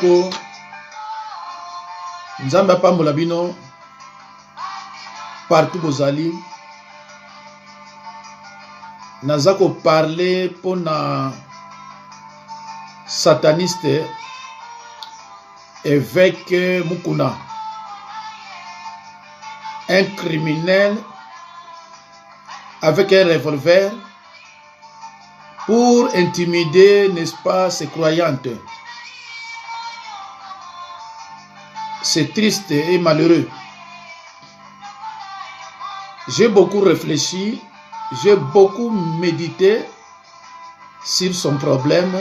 ko nzambe apambola bino partout bozali naza ko parler pona sataniste évêque Mukuna, un criminel avec un revolver pour intimider, n'est-ce pas, ses croyantes. C'est triste et malheureux. J'ai beaucoup réfléchi, j'ai beaucoup médité sur son problème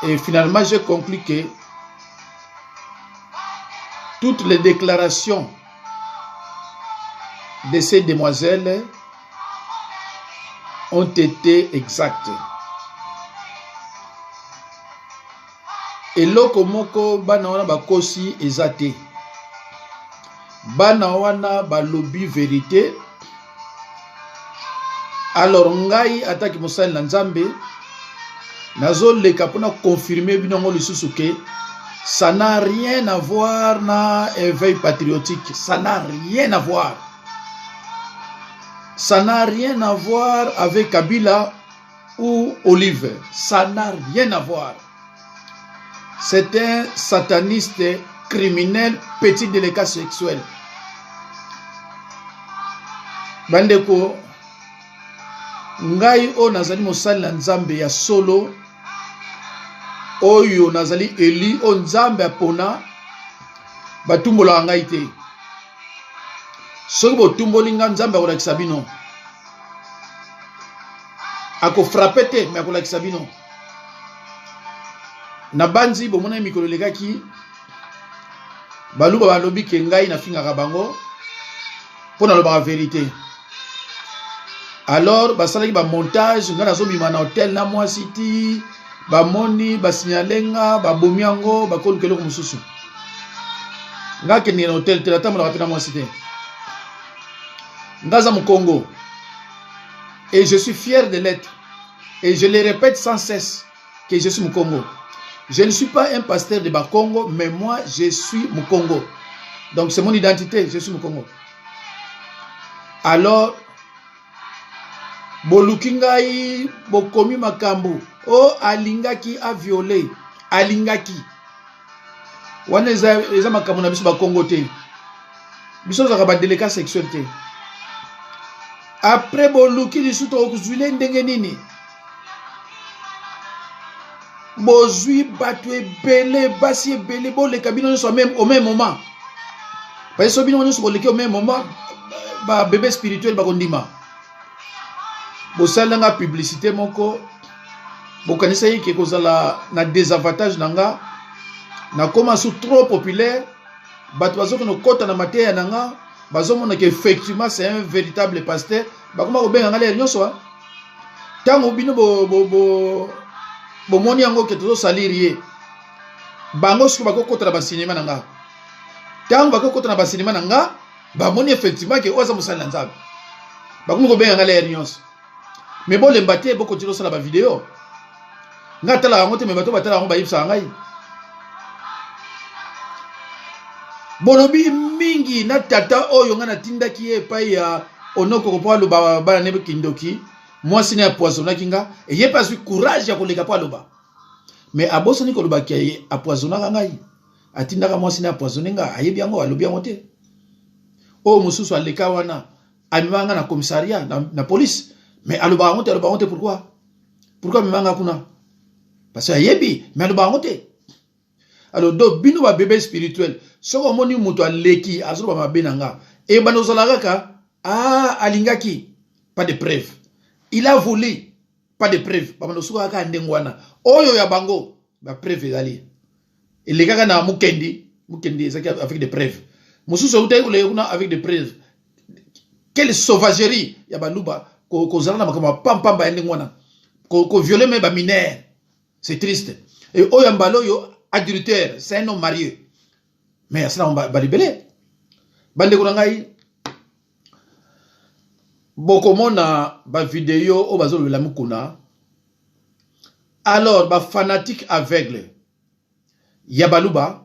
et finalement j'ai conclu que toutes les déclarations de ces demoiselles ont été exactes. Et lokomoko bana wana bakosi ezate. Bana wana balobi vérité. Alors ngai ataki mosali na nzambe nazo leka pona confirmer binongo lisusu ke ça n'a rien à voir na éveil patriotique, ça n'a rien à voir. Ça n'a rien à voir avec Kabila ou Olive. Ça n'a rien à voir. C'est un sataniste criminel, petit délicat sexuel. Bandeko, ngai o nazali mosali na nzambe ya solo, oyo nazali eli o nzambe apona, batumbola ngai te. Soki botumboli nga nzambe akolakisa bino. Ako frappe te, mais akolakisa bino. Na banzi bomona mikolo lekaki baluba balobi ke ngai na fingaka bango pona loba vérité. Alors basalaki ba montage nga nazobima na hotel na mwa city bamoni basignalenga babomi yango bakolukelo mususu. Nga kende na hotel te latambola kapena mwa city. Ngaza mu Congo. Et je suis fier de l'être. Et je le répète sans cesse que je suis mu Congo. Je ne suis pas un pasteur de Bakongo, mais moi, je suis Mukongo. Donc, c'est mon identité, je suis Mukongo. Alors, Bolukingai, Bokomi Makambu, oh, Alingaki a violé, Alingaki. Waneza Makambu na biso Bakongo te. Biso zaka ba délicat sexuel te. Après Boluki, lisuto okuzwile ndenge nini? Bozui batwe belé basi belé bo le kabino soit même au même moment. Parce que bino nyonso boleki au même moment ba bébé spirituel ba kondima. Bo salanga publicité moko bo kanisa yiki kozala na désavantage nanga na koma sou trop populaire bato bazo kono kota na mateya nanga bazo mona que effectivement c'est un véritable pasteur ba koma ko benga ngale nyonso tango bino bomoni yango ke tozo salirie bango siko bakokota na basinema nanga tango bakokota na basinema nanga bamoni effectivement ke oza musali na nzambe bakomi ko benga ngale nyonso mais bon lembate boko tiro sala ba vidéo nga tala yango te me bato batala yango ba yipsa ngai bolobi mingi na tata oyo nga na tindaki epai ya onoko ko palo ba nebe kindoki. Moi, si n'est poisonné kinga, et y'a pas eu courage à coller pas loba. Mais à bossoni koloba qui a poisonné ngai. Atinda moi si n'est poisonné nga, aye bien go, alo bien monté. Oh mususu aleka wana, amimanga na commissariat, na police. Mais aloba honte pourquoi? Pourquoi mimanga kuna? Parce que ayebi, mais aloba honte. Alors do bino ba bébé spirituel. Soko moni muto aleki, azuba ma benanga. Et banozalaka, ah alingaki, pas de preuve. Il a volé, pas de preuve. Oyo ya bango, ba preuve dali. Et les gars na mukendi avec des preuves. Mususu utai avec des preuves. Quelle sauvagerie ya baluba ko zalana makama pam ba ndengwana. Ko violer même ba mineur. C'est triste. Et oyo mbalo yo adultère, c'est un homme marié. Mais ça on ba libérer. Bande ko ngai bokomona ba vidéo o bazolo la mukuna. Alors ba fanatique aveugle ya baluba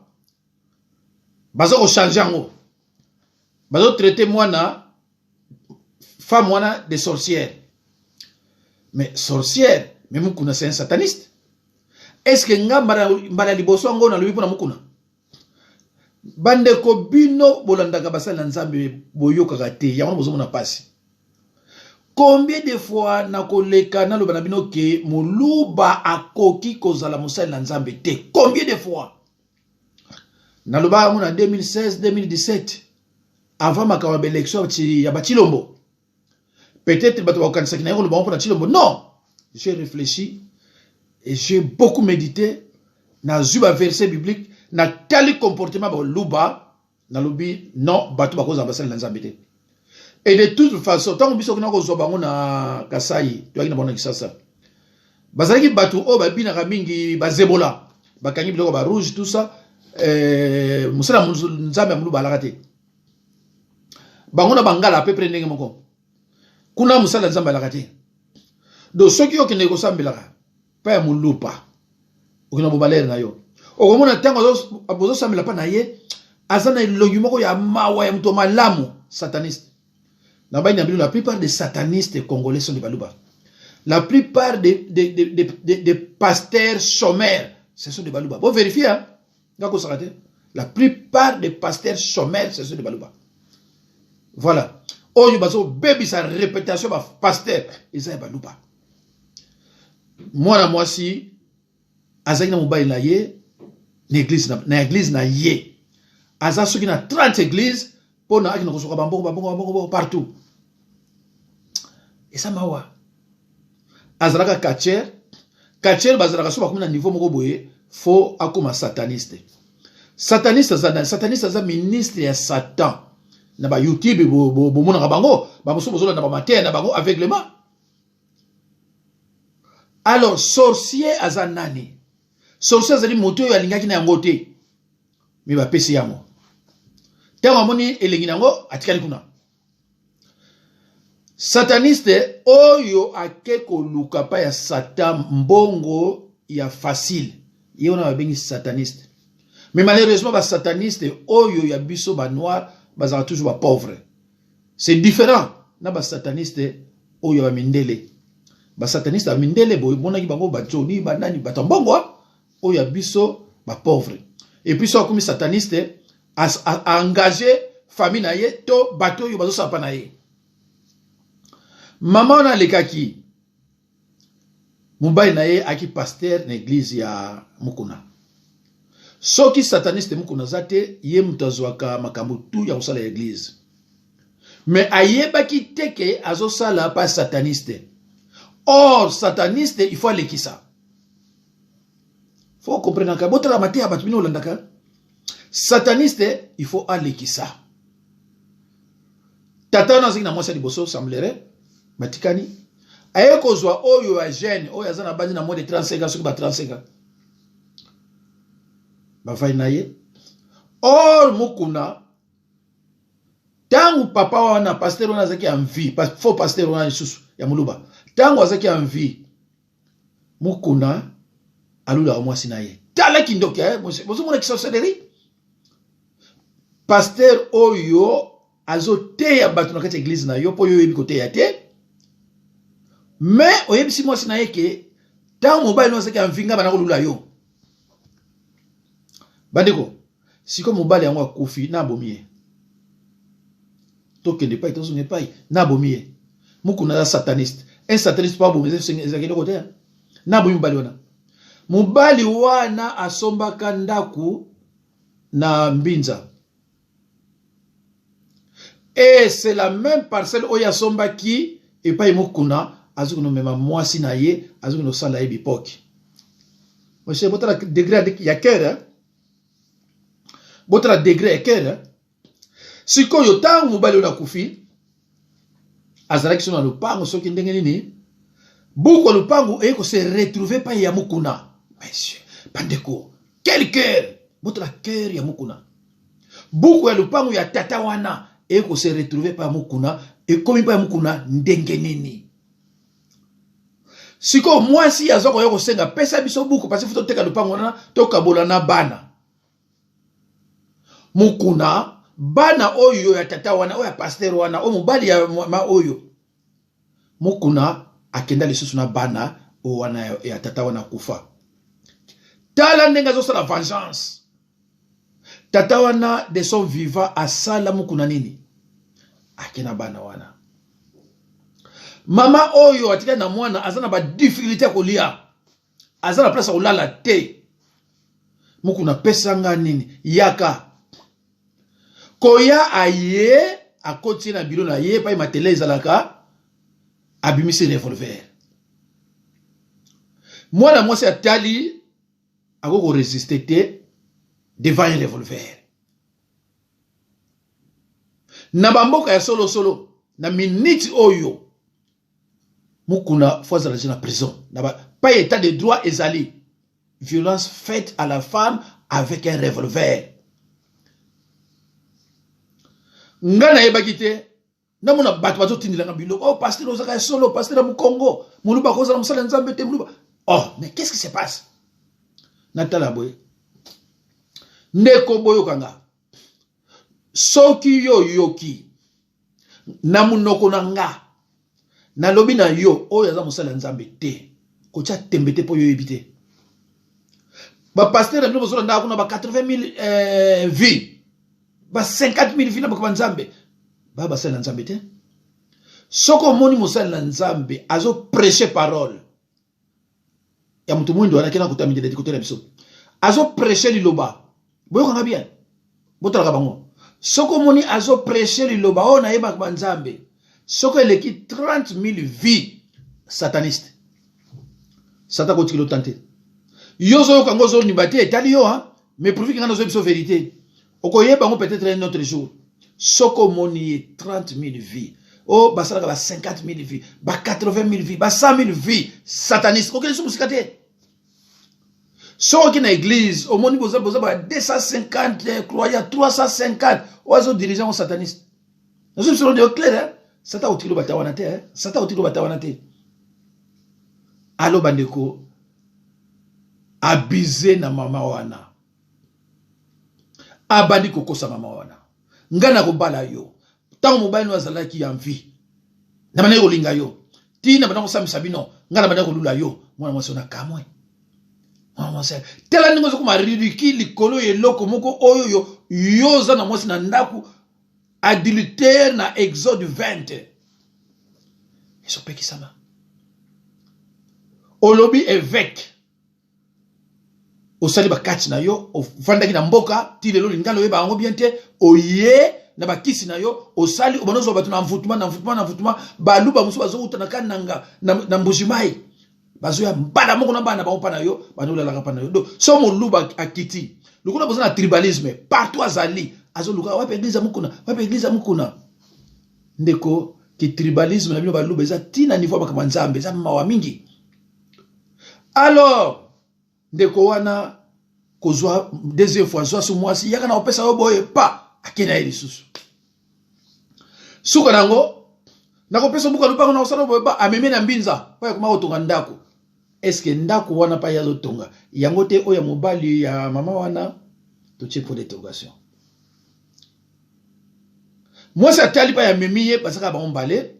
bazo ko changer ngo bazo traiter mwana femme mwana de sorcière mais sorcière mais mukuna c'est un sataniste. Est-ce que nga mbala liboso ngo na lubi pona mukuna bande ko bino bolandaka basala nzambe boyoka te yango bozo mona pasi. Combien de fois na koleka na loba na bino ke muluba akoki kozala mosala nzambe te? Combien de fois na loba mona 2016 2017 avant makaba élection ya Batilombo peut-être bato bakanisa kina ngo loba pona Chilombo. Non, j'ai réfléchi et j'ai beaucoup médité na zuba verset biblique na tali comportement ba luba na lobi non bato bakoza basala nzambe te. Et de toute façon, tant que biso kina ko zoba ngona Kasai, to akina bona kisasa. Bazalaki batu o ba bina mingi ba zebola, ba kangi biloko ba rouge tout ça, musala nzambe amulu balaka te. Bangona bangala peu près ndenge moko. Kuna musala nzambe alaka te. Do soki yo kende ko sambelaka, pa ya mulupa. Okina bobalere na yo. Okomona tango abozo sambela pa na ye, azana ilongi moko ya mawa ya mto malamu sataniste. La plupart des satanistes congolais sont des baluba. La plupart des pasteurs chômeurs, ce sont des baluba. Vous vérifiez, hein? La plupart des pasteurs chômeurs, ce sont des baluba. Voilà. Oh, il y a baby sa réputation, pasteur, ils sont des baluba. Moi, si, azaki na mobile na ye, na église na ye. Aza soki na 30 églises, pour na akina kosoka bambongo partout. Et ça mawa. Azalaka kacher bazalaka soba comme na niveau moko boye, fo akoma sataniste. Sataniste za ministre ya Satan. Na ba YouTube bo mona bango, ba moso bozola na ba matin na bango aveuglement. Alors sorcier azanani. Sorcier azali moto yo alingaki na yango te. Mi ba pesi yamo. Tango moni elengi nango atikali kuna. Sataniste oyo akeko luka pa ya Satan mbongo ya facile. Ye ona babengi sataniste. Mais malheureusement ba sataniste oyo ya biso ba noir bazaka toujours ba pauvre. C'est différent na ba sataniste oyo ba mindele. Ba sataniste ba mindele boy monaki bango ba joni ba nani ba tambongo oyo ya biso ba pauvre. Et puis so comme sataniste a engagé famille na ye to bato yo bazo sapa na ye. Maman na lekaki mubai na ye aki pasteur na église ya mukuna. Soki sataniste mukuna zate ye mutazwaka makambo tu ya kusala ya église. Mais ayebaki teke azo sala pa sataniste. Or sataniste il faut alekisa. Faut comprendre que botala matia batmino landaka. Sataniste, il faut aller qui ça. Tata na zina mwasa liboso semblere batikani. Aye kozwa oyo ya jeune, oyo azana bandi na moins de 35 ans, soki ba 35 ans. Ba vai na ye. Or mukuna tangu papa wana pasteur wana zaki en vie, faux pasteur wana lisusu ya muluba. Tangu azaki en vie. Mukuna alula mwasi na ye. Tala kindoki bozo mona kisoseleri. Pasteur oyo azote ya bato na kati église na yo po yo yebi kote ya te. Mais oyebisi mwasi na ye ke tango mobali no seki amvinga bana kolula yo. Bandeko, siko mobali yango akufi na bomie. Tokende pai tozonge pai na bomie. Mukuna za sataniste. Un sataniste pa bomie ezakende kote. Na bomie mobali wana. Mobali wana asombaka ndaku na mbinza. Et c'est la même parcelle où il y a somba qui et pas imokuna azukuno mema mwasi na ye azukuno sala ye bipoki. Monsieur botra degré ya cœur. Botra degré ya cœur. Siko yo tangu mobali na kufi azalaki sona lupango soki ndenge nini buko lupango e ko se retrouver pa ya mukuna. Monsieur bandeko quel cœur botra cœur ya mukuna. Buko ya lupango ya tata wana et qu'on se retrouve par mukuna et comme par mukuna ndenge nini. Siko moi si azoko yoko senga pesa biso buku parce que faut teka lupango na toka bola na bana. mukuna bana oyo ya tata wana oyo ya pasteur wana o mobali ya ma oyo mukuna akenda lisusu na bana o wana ya tata wana kufa tala ndenga zo la vengeance tata wana de son vivant asala mukuna nini akena bana wana mama oyo atika na mwana azana ba difficulté kolia azana place ulala te mukuna pesanga nini yaka koya aye akoti na bilo na ye pa matele ezalaka abimisi revolver mwana mwasi atali akoko résister te devant un revolver na bamboka ya solo solo na minute oyo mukuna fois na prison na pas état de droit ezali violence faite à la femme avec un revolver ngana yebaki te namona bato bazotindilanga biloko oh pasteur ozaka solo pasteur mu Congo muluba koza na musala nzambe te muluba oh mais qu'est-ce qui se passe natala boy ndeko boyo kanga soki yo yoki na munoko na nga na lobi na yo oyo aza musala nzambe te kocha tembete po yo yebite ba pasteur bino bozola ndako na ba 80,000 vies ba 50,000 vies na ba nzambe ba basala nzambe te soko moni musala nzambe azo prêcher parole ya mutu mwindo anakena kutamide de côté la biso azo prêcher liloba boyo kanga bien botala bango soko moni azo prêcher liloba ona yeba ba nzambe soko eleki 30,000 vies satanistes sata ko tikilo tante yozo yo kango zo nibati etali yo hein mais pour que ngana zo biso vérité okoyeba ngo peut-être un autre jour soko moni 30,000 vies oh basala ba 50,000 vies ba 80,000 vies ba 100,000 vies satanistes okele so musikate so qui na église au moni boza ba 250 croyants 350 ozo dirigeants satanistes nous sommes de clair hein sata otilo batawana te hein sata otilo batawana te alo bandeko abusé na mama wana abandi kokosa mama wana ngana ko bala yo tango mobali no azalaki ya mvi na bana kolinga yo tina bana ko samisa bino ngana bana ko lula yo mwana mwasi na kamwe mwana mwasi tela ningo zo kuma ridicule kolo eloko moko oyo yo yoza na mwasi na ndaku adultère na Exode 20 isopeki sama olobi évêque osali bakati na yo ofandaki na mboka ti lelo lingalo yeba yango bien te oye na bakisi na yo osali obonozo batu na mvutuma baluba musu bazouta na kananga na mbujimai bazo ya mbala moko na bana ba na yo banola la kapana yo do so mo luba akiti lukuna bozana tribalisme partout azali azo luka wapi église mukuna ndeko ki tribalisme na bino baluba eza tina niveau bakama nzambe eza mawa mingi alors ndeko wana kozwa deuxième fois zwa su mwasi yaka na opesa yo boye pa akena eli susu suka nango na kopesa buka lupango na osala boye pa ameme na mbinza pa ya kuma otonga ndako est-ce que ndako wana pa ya zotonga yango te oya mobali ya mama wana to check pour l'interrogation mwasi atali pa ya memiye basaka ba ombale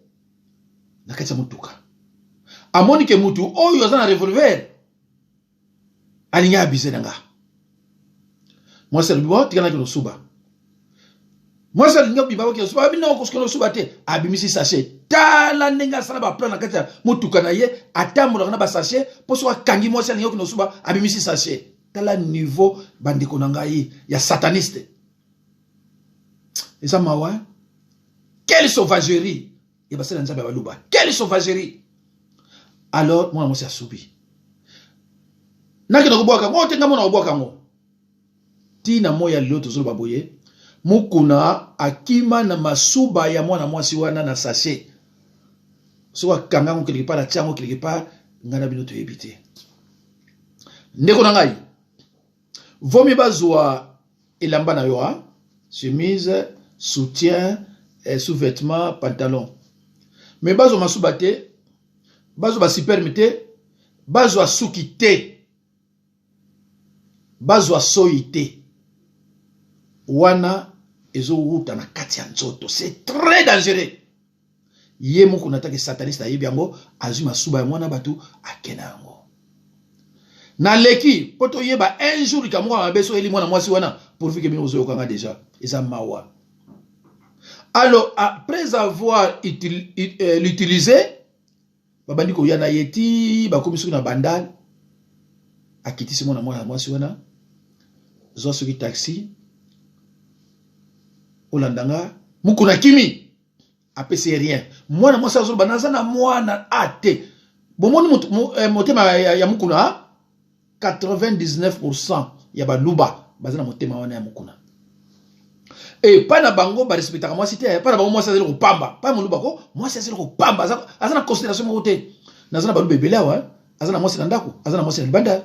na kati ya mutuka amoni ke mutu oyo azana revolver alinga abise nanga mwasi alibiwa tikana kino suba mwasi alinga bibawa kino suba abina okoskino suba te abimisi sachet tala nenga sala ba plan na kati ya mutuka na ye atambola na ba sachet poso akangi mwasi alinga kino suba abimisi sachet tala niveau bandeko na ngai ya sataniste eza mawa quelle sauvagerie et basela nzambe baluba quelle sauvagerie alors moi mwasi asubi nakina kubwaka ngo tenga mona kubwaka ngo tina moya lelo tozolo baboye mukuna akima na masuba ya mwana mwasi wana na sachet so akanga ngo quelque part la tiango quelque part ngana bino to yebite ndeko na ngai vomi bazwa elamba na yo chemise soutien sous-vêtements pantalon mais bazo masuba te bazo ba superme te bazo asuki te bazo soyi te wana ezo wuta na kati ya nzoto. C'est très dangereux. Ye moko nataki sataniste ayebi yango azuma suba ya mwana batu akena yango. Na leki poto yeba un jour kamwa mabeso eli mwana mwasi wana pourvu que bino ozo kanga déjà eza mawa. Alors après avoir l'utilisé babandi ko yana yeti bakomi soki na bandal akitisi mwana mwasi wana zo soki taxi olandanga mukuna kimi apesi rien mwana mwasi azo banaza na mwana ate bomoni motema ya mukuna 99% ya baluba bazana motema wana ya mukuna et pas na bango ba respectaka mwasi te pas na bango mwasi azali kopamba pas moluba ko mwasi azali kopamba azana considération mo te nazana baluba ebelewa azana mwasi na ndako azana mwasi na libanda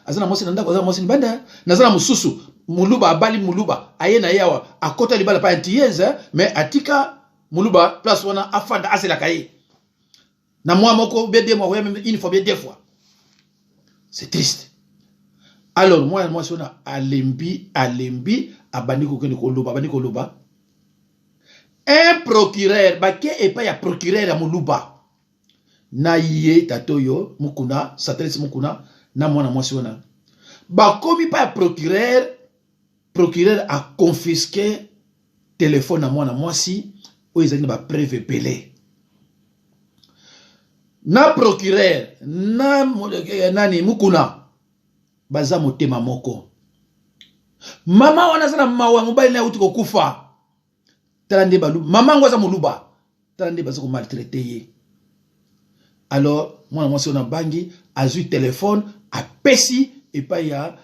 azana mwasi na ndako azana mwasi na libanda nazana mususu muluba abali muluba ayena yawa akota libala pa antiyeza mais atika muluba place wana afanda asela kaye na moi moko bede moi même une fois bien deux fois c'est triste. Alors moi si on a alembi abandi ko kende ko loba abandi ko loba un procureur bake et pas ya procureur ya muluba na ye tatoyo mukuna satellite mukuna na mwana mwasi wana bakomi pa procureur a confisqué téléphone na mwana mwasi o ezali ba preuve belé na procureur na nani mukuna baza motema moko mama wana sana mawa mobile na uti ko kufa talande balu mama ngwaza muluba talande baza ko maltraiter ye. Alors mwana mwasi ona bangi azui téléphone apesi et pas ya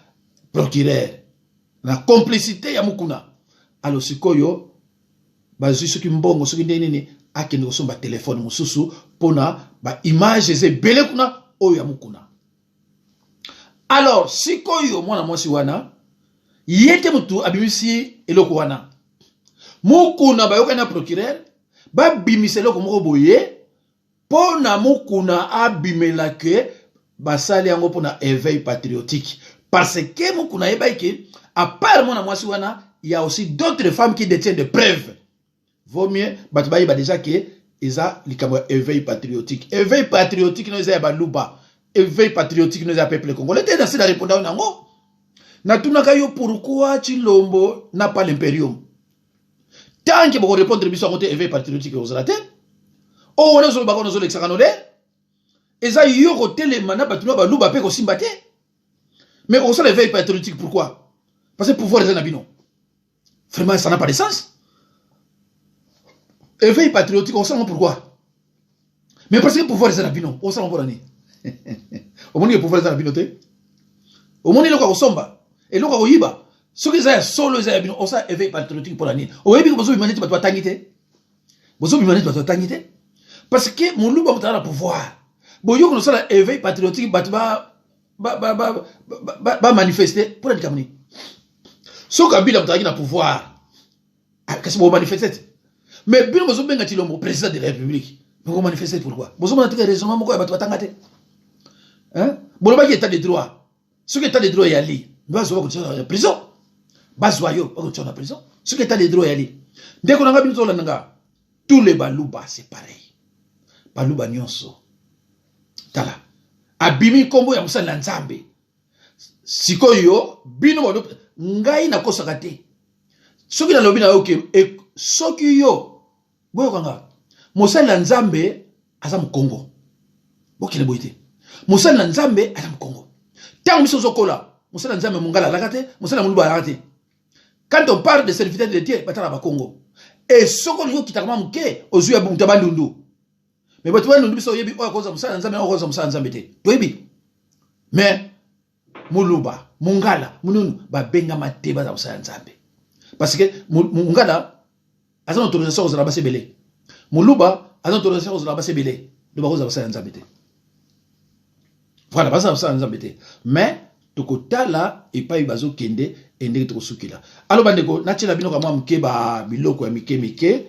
procureur na complicité ya mukuna. Alors sikoyo bazui soki mbongo soki ndenene akende kosomba téléphone mususu pona ba image ze bele kuna oyo ya mukuna. Alors sikoyo mwana mwasi wana yete mutu abimisi eloko wana mukuna bayoka na procureur ba bimisa eloko moko boye pona mukuna abimela ke basali yango pona éveil patriotique parce que mukuna yebaike à part mwana mwasi wana il y a aussi d'autres femmes qui détiennent des preuves. Vaut mieux batubayi ba déjà que eza likambo éveil patriotique no eza ya baluba éveil patriotique no eza peuple congolais te dans la répondant nango na tunaka yo pourquoi Chilombo n'a pas l'impérium tant que vous répondre biso côté éveil patriotique aux ratés oh on a zo bakono zo lexakanole eza yo côté les mana batuno baluba pe ko simbate mais on sait l'éveil patriotique pourquoi parce que pouvoir les nabino vraiment ça n'a pas de sens. Éveil patriotique on sait pourquoi mais parce que pouvoir les nabino on sait pour année au monde pouvoir les nabino te au monde le ko somba et le ko yiba ce que ça solo ça bino on sait éveil patriotique pour l'année au yebi ko bozo bimanite batwa tangite bozo bimanite batwa tangite parce que mon louba mutara pouvoir boyo ko sala éveil patriotique batba ba manifester pour la kamni so kabila mutaki na pouvoir qu'est-ce que manifester mais bino bozo benga Chilombo président de la République mais vous manifester pourquoi bozo mona tika raisonnement moko ya batwa tangate hein boloba ki état de droit ce que état de droit yali bazo ko tshona prison bazo yo ko tshona prison ce que état de droit yali ndeko nanga bino zola nanga tous les baluba c'est pareil baluba nyonso tala abimi kombo ya musala nzambe sikoyo bino bodo ngai na kosaka te soki na lobi na yo ke soki yo boyo kanga musala nzambe aza mukongo bokile boite musala nzambe aza mukongo tango biso zokola musala nzambe mungala lakate musala muluba lakate quand on parle de serviteur de Dieu batala ba Congo et soko yo kitakama muke ozuya bunta bandundu mais bato wana biso yebi oya koza musala nzambe oya koza musala nzambe te toyebi mais muluba mungala mununu ba benga mate ba musala nzambe parce que mungala azana autorisation aux rabase belé muluba azana autorisation aux rabase belé de ba koza musala nzambe te voilà ba musala nzambe te mais tokotala epai bazo kende endeki tokosukila alo bandeko natila bino kamwa mke ba biloko ya mike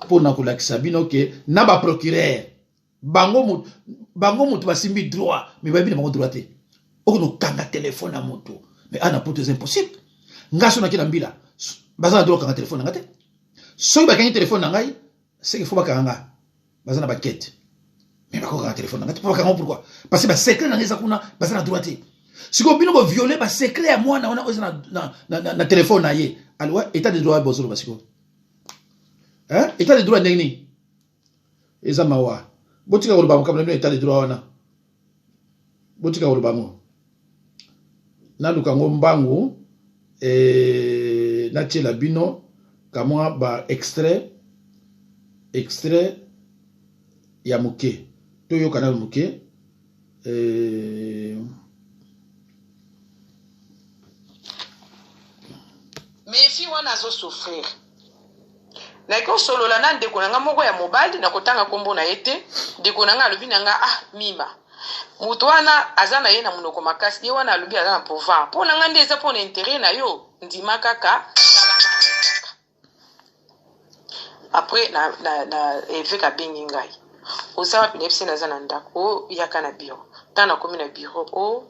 pona kolakisa bino ke na ba procureur bango mutu basimbi droit mais ba bino bango droit te okono kanga téléphone à moto mais ana poto c'est impossible ngaso na kila mbila baza na droit kanga téléphone na ngate soki bakangi téléphone na ngai c'est qu'il faut bakanga baza na baquette mais bakanga téléphone na ngate pourquoi parce que ba secret na ngeza kuna baza na droit te siko bino bo violer ba secret ya mwana ona oza na téléphone na ye alwa état de droit bozolo basiko hein état de droit ndengini eza mawa botika koloba mo kamna état de droit wana botika koloba mo na lukango mbangu na tiela bino kamwa ba extrait ya muke to yo kanal muke mais fi wana zo souffrir na ko solo la nan de konanga moko ya mobile na kotanga kombo na yete de konanga alobi nanga mima mutu wana azana ye na munoko makasi ye wana alobi azana pouvoir po nanga nde eza pona intérêt na yo ndima kaka après na eveka bengi ngai osaba pine pise na zana ndako yaka na bureau tana komi na bureau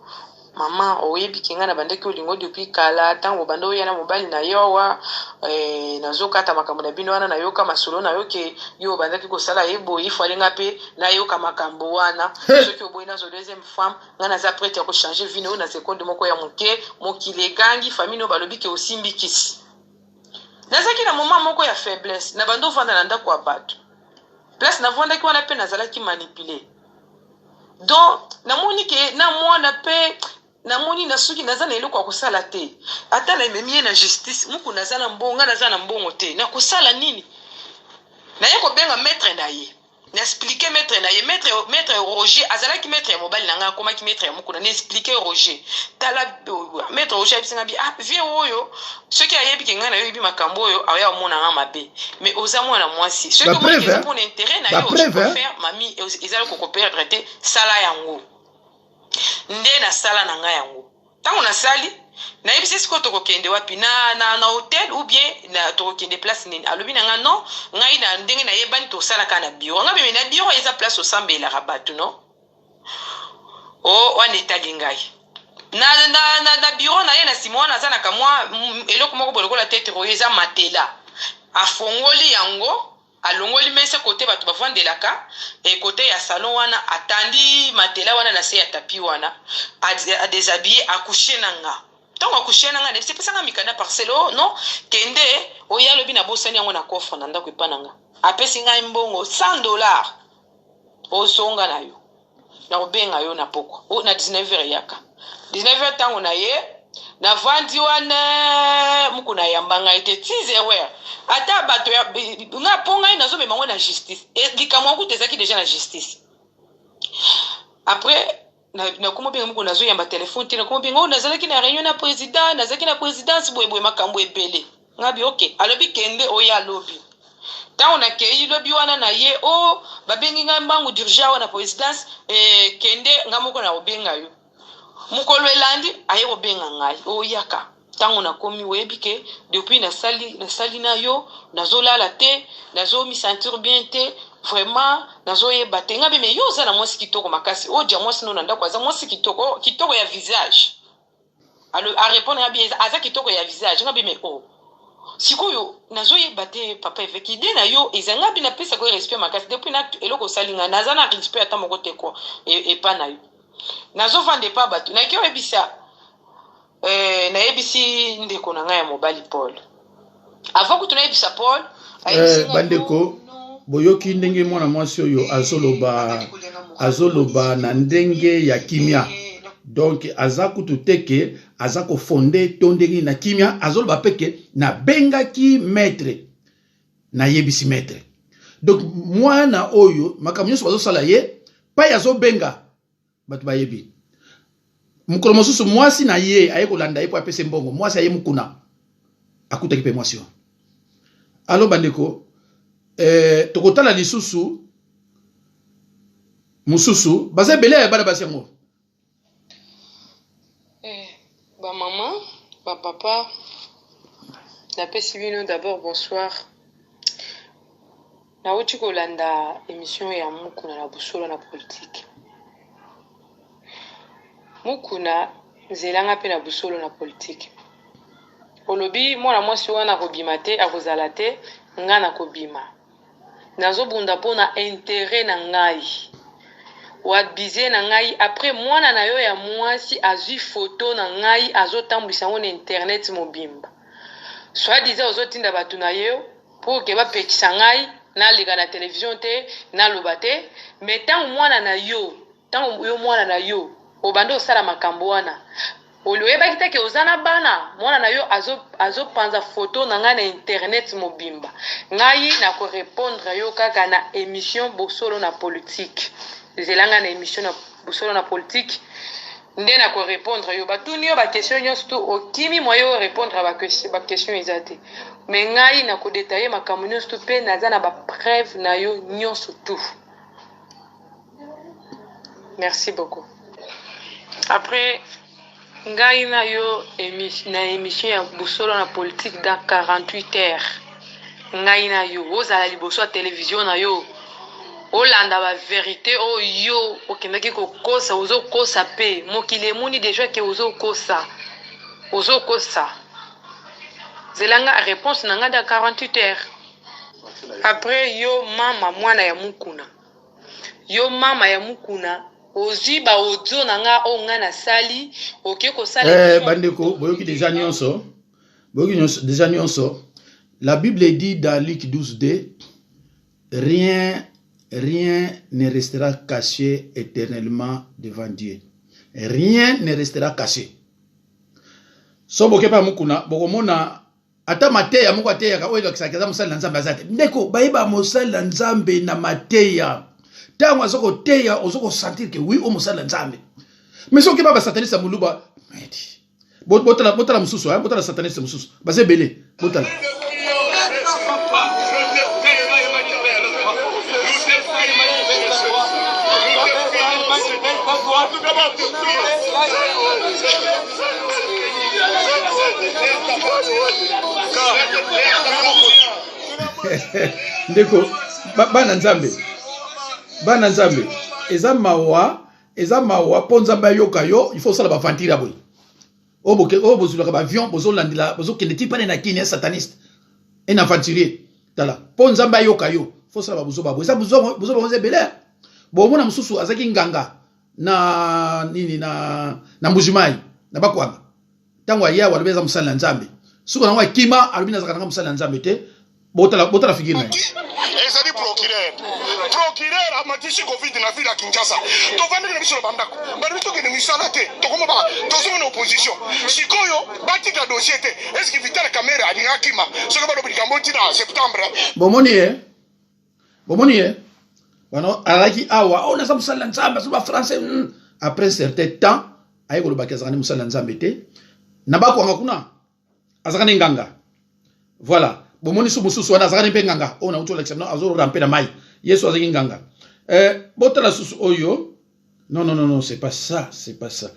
mama oyebi kinga na bandeki olingo depuis kala tango bando ya na mobile na yowa nazokata makambo na bino wana na yoka masolo na yoke yo bandeki ko sala yebo ifalenga pe na yoka makambo wana soki oboyi na zo deuxième femme ngana za prête ya ko changer vie na seconde moko ya muke mokile gangi famille no balobi ke osimbi kisi nazaki na moment moko ya faiblesse na bando vanda na ndako ya bato place na vanda ki wana pe nazalaki manipuler donc namoni ke na mwana pe namoni na suki nazana eloko ya kosala te ata na ememie na justice muku nazana mbonga nazana mbongo te na kosala nini na ye kobenga maître na ye na expliquer maître na ye maître Roger azalaki maître ya mobile na nga komaki maître ya muku na expliquer Roger tala maître Roger bisinga bi vie oyo soki ayebi kenga na yo bi makambo oyo aya mona nga mabe mais oza mwana mwasi soki mo ke pour intérêt na yo je peux faire mami ezali ko perdre te sala yango nde na sala na nga yango tango na sali na yebisi siko tokokende wapi na hotel ou bien na tokokende place nini alobi na nga non ngai na ndenge na yebani tosala ka na bureau nga beme na bureau eza place osambelaka bato no wana etali ngai na bureau na ye na nsima wana aza na kamwa eloko moko bolokola tete oyo eza matela afongoli yango alongoli mese kote bato bavandelaka kote ya salon wana atandi matela wana na se ya tapi wana adéshabillé akouche na nga ntango akouche na nga nepesanga mikanda parcelo non kende oyo alobi na bosani yango na coffre na ndako epa na nga apesi ngai mbongo $100 osonga na yo na kobenga yo na pokwa na 19h yaka 19h ntango na ye na vandi wana muku na yambanga ete 6h ata bato ya nga ponga ina zo bemango na justice likamwa kutu ezaki déjà na justice après na komo benga muku nazo yamba telefone tina komo benga nazalaki na réunion na président nazalaki na présidence boye makambo ebele ngabi okay alobi kende oya lobi tango na kei lobi wana na ye babengi nga mbangu d'urgence wana présidence kende nga moko na obenga yo mukolo elandi aye kobenga ngai oyaka tango na komi webi ke depuis na sali na yo nazolala te nazo mi sentir bien te vraiment nazo yeba te ngabe me yo za na mwasi kitoko makasi odia mwasi no na ndako aza mwasi kitoko ya visage alors a répondre ya bien aza kitoko ya visage ngabe me sikoyo nazo yeba te papa avec idée na yo ezanga bina pesa ko respect makasi depuis na eloko salinga naza na respect ata moko te ko e pa na yo nazo vande pa bato na ki oyebisa na yebisi ndeko na ngai ya mobali Paul avant que tu na yebisa Paul bandeko boyoki ndenge mwana mwasi oyo azoloba na ndenge ya kimia donc aza kutu teke aza ko fonde to ndenge na kimia azoloba peke na bengaki maître na yebisi maître donc mwana oyo makambo nyonso bazosala ye pa yazo benga bato bayebi mukolo mosusu mwasi na ye aye kolanda ye po apese mbongo mwasi aye mukuna akutaki pe mwasi yo alo bandeko tokotala lisusu mususu baza ebele ya bana basi yango ba maman ba papa napesi bino d'abord bonsoir nauti kolanda émission ya mukuna na busolo na politique mukuna nzelanga pe na busolo na politique olobi mwana mwasi wana kobima te akozala te nga na kobima nazobunda mpona intérêt na ngai wabize na ngai après mwana na yo ya mwasi azwi photo na ngai azotambwisa yango na internet mobimba soi-disant ozotinda bato na yo pour ke bapekisa ngai naleka na télévision te naloba te mais ntango mwana na yo obanda osala makambo wana oyebaki te ke oza na bana mwana na yo azopanza photo na ngai na internet mobimba ngai nakorépondre yo kaka na émission bosolo na politique zelanga na émission na bosolo na politique nde nakorépondre yo batuni yo baquestion nyonso to okimi mwa yo répondre baquestion eza te me ngai nakodetaye makambo nyonso to mpe naza na bapreuve na yo nyonso tu. Merci beaucoup. Après ngai na yo na émission ya bosolo na politique dans 48 heures ngai na yo ozala liboso ya télévision na yo olanda ba vérité oyo okendaki kokosa ozokosa pe mokili emoni déjà ke ozokosa zelanga réponse na nga da 48 heures. Après yo mama mwana ya mukuna ozwi ba audio na nga o nga na sali oke kosala bandeko boyoki déjà nyonso la Bible dit dans Luc 12:2 rien ne restera caché éternellement devant Dieu. Rien ne restera caché. So boke pa mukuna bokomona ata mateya moko ateya ka oyo kisakaza musala nzambe azate ndeko bayeba musala nzambe na mateya tango azoko teya ozoko sentir que oui o musala nzambe mais soki baba sataniste muluba medi botala mususu botala sataniste mususu baze belé botala ndeko bana nzambe eza mawa po nzambe ayoka yo il faut sala bavantira boye oyo bozulaka baavion bozolandela bozokende ti pane na kini ya sataniste un aventurier tala po nzambe ayoka yo faut sala babuzo babo eza buzo bango ebele bomona mosusu azaki nganga na nini na mbujimai na bakwanga ntango ayawa alobi eza mosali na nzambe suka nango akima alobi nazaka nanga mosali na nzambe te botala figure na ye ezali procureur amatisi covid na ville ya Kinshasa tovandaki na biso na bandako balobi tokende misala te tokoma baka tozomona opposition sikoyo batika dossier te eske Vital Kamerhe alingi akima soki balobi likambo ntina septembre bomoni ye wana alaki awa o naza mosali na nzambe azo bafrançais après certain temps aye kolobaki azaka nde mosali na nzambe te na bakwanga kuna azaka nde nganga voilà bomoni su mosusu wana azaka nde mpe nganga oyo nauti olakisa bino azorampe na mai yesu azaki nganga botala susu oyo non c'est pas ça